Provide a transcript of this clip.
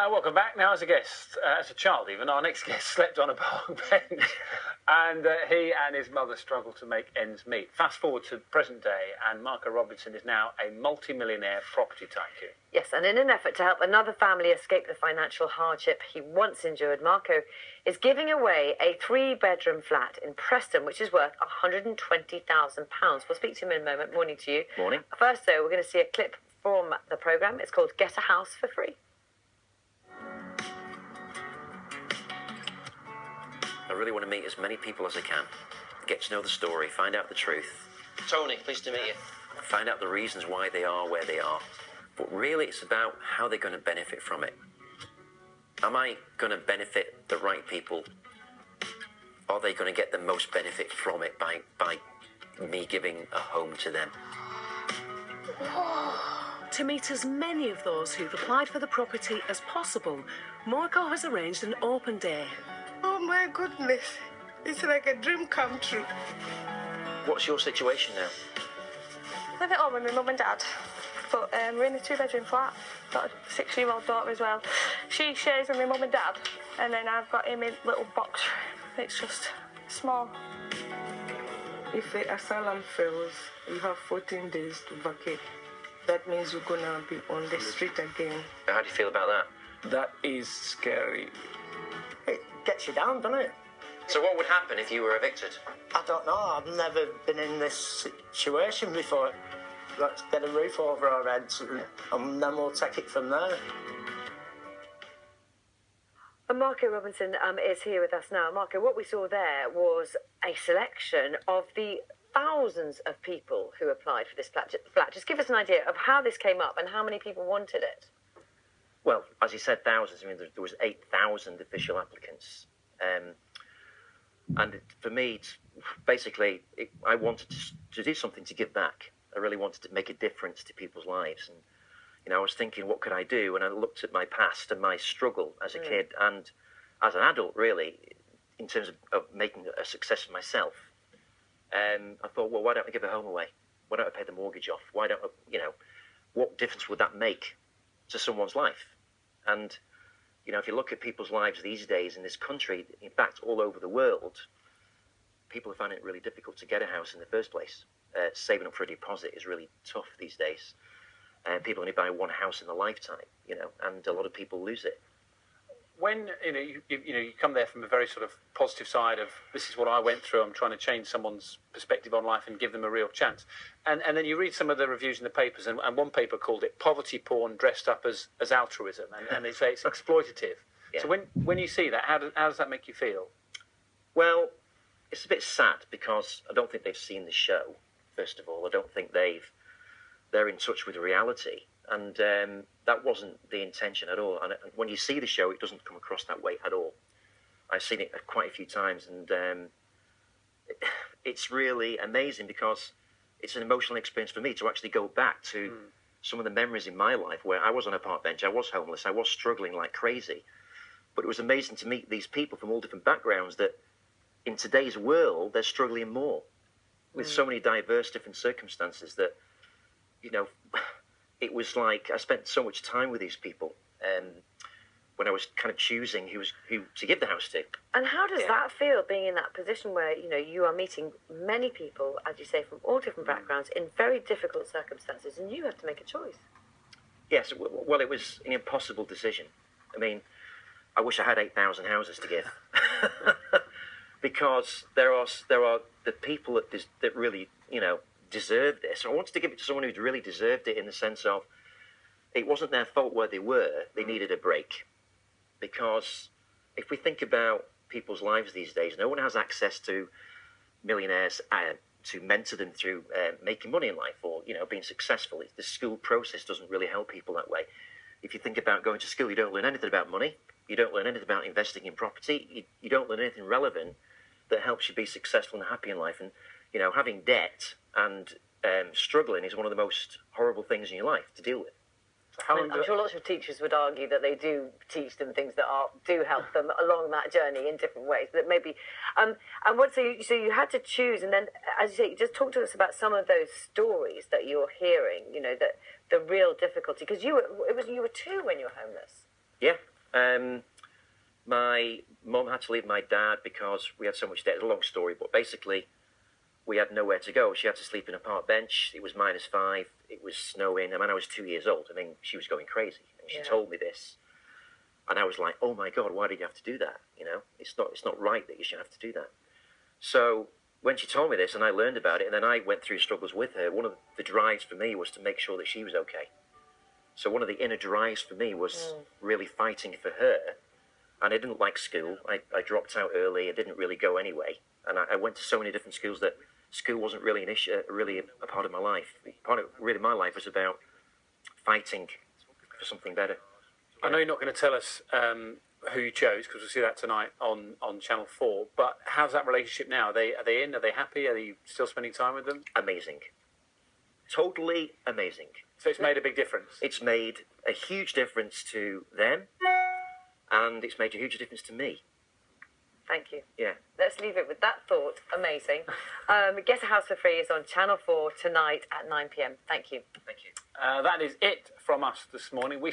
Welcome back. Now, as a guest, as a child even, our next guest slept on a park bench and he and his mother struggled to make ends meet. Fast forward to present day and Marco Robinson is now a multi-millionaire property tycoon. Yes, and in an effort to help another family escape the financial hardship he once endured, Marco is giving away a 3-bedroom flat in Preston, which is worth £120,000. We'll speak to him in a moment. Morning to you. Morning. First, though, we're going to see a clip from the programme. It's called Get a House for Free. I really want to meet as many people as I can, get to know the story, find out the truth. Tony, pleased to meet you. Find out the reasons why they are where they are. But really, it's about how they're going to benefit from it. Am I going to benefit the right people? Are they going to get the most benefit from it by me giving a home to them? To meet as many of those who've applied for the property as possible, Marco has arranged an open day. Oh my goodness, it's like a dream come true. What's your situation now? I live at home with my mum and dad, but we're in a 2-bedroom flat. Got a 6-year-old daughter as well. She shares with my mum and dad, and then I've got him in a little box. It's just small. If the asylum fails, you have 14 days to vacate. That means you're gonna be on the street again. How do you feel about that? That is scary. It gets you down, doesn't it? So what would happen if you were evicted? I don't know. I've never been in this situation before. Let's get a roof over our heads and then we'll take it from there. And Marco Robinson is here with us now. Marco, what we saw there was a selection of the thousands of people who applied for this flat. Just give us an idea of how this came up and how many people wanted it. Well, as you said, thousands. I mean, there was 8,000 official applicants. And for me, basically, I wanted to do something to give back. I really wanted to make a difference to people's lives. And, you know, I was thinking, what could I do? And I looked at my past and my struggle as a kid and as an adult, really, in terms of making a success of myself. I thought, well, why don't I give a home away? Why don't I pay the mortgage off? Why don't I, you know, what difference would that make to someone's life? And, you know, if you look at people's lives these days in this country, in fact, all over the world, people are finding it really difficult to get a house in the first place. Saving up for a deposit is really tough these days. People only buy one house in a lifetime, you know, and a lot of people lose it. When you come there from a very sort of positive side of this is what I went through, I'm trying to change someone's perspective on life and give them a real chance, and then you read some of the reviews in the papers, and one paper called it poverty porn dressed up as altruism, and they say it's exploitative. Yeah. So when you see that, how does that make you feel? Well, it's a bit sad because I don't think they've seen the show. First of all, I don't think they're in touch with reality. And that wasn't the intention at all. And when you see the show, it doesn't come across that way at all. I've seen it quite a few times, and it's really amazing because it's an emotional experience for me to actually go back to some of the memories in my life where I was on a park bench, I was homeless, I was struggling like crazy. But it was amazing to meet these people from all different backgrounds that in today's world, they're struggling more with so many diverse different circumstances that, you know, it was like I spent so much time with these people when I was kind of choosing who to give the house to. And how does that feel, being in that position where, you know, you are meeting many people, as you say, from all different backgrounds in very difficult circumstances, and you have to make a choice? Yes, well, it was an impossible decision. I mean, I wish I had 8,000 houses to give. Because there are the people that really, you know, deserve this. I wanted to give it to someone who'd really deserved it in the sense of it wasn't their fault where they were. They needed a break. Because if we think about people's lives these days, no one has access to millionaires to mentor them through making money in life or, you know, being successful. The school process doesn't really help people that way. If you think about going to school, you don't learn anything about money. You don't learn anything about investing in property. You don't learn anything relevant that helps you be successful and happy in life. And, you know, having debt and struggling is one of the most horrible things in your life to deal with. I'm sure lots of teachers would argue that they do teach them things that do help them along that journey in different ways. But maybe, so you had to choose, and then, as you say, you just talk to us about some of those stories that you're hearing. You know, that the real difficulty, because you were 2 when you were homeless. Yeah. My mum had to leave my dad because we had so much debt. It's a long story, but basically we had nowhere to go. She had to sleep in a park bench. It was -5. It was snowing. I mean, I was 2 years old. I mean, she was going crazy. And she told me this. And I was like, oh my God, why did you have to do that? You know, it's not right that you should have to do that. So when she told me this and I learned about it and then I went through struggles with her, one of the drives for me was to make sure that she was okay. So one of the inner drives for me was really fighting for her. And I didn't like school. I dropped out early. I didn't really go anyway. And I went to so many different schools that school wasn't really an issue, really a part of my life. Part of really my life was about fighting for something better. I know you're not going to tell us who you chose because we'll see that tonight on Channel 4. But how's that relationship now? Are they in? Are they happy? Are you still spending time with them? Amazing. Totally amazing. So it's made a big difference? It's made a huge difference to them, and it's made a huge difference to me. Thank you. Yeah. Let's leave it with that thought. Amazing. Get a House for Free is on Channel 4 tonight at 9 p.m. Thank you. Thank you. That is it from us this morning. We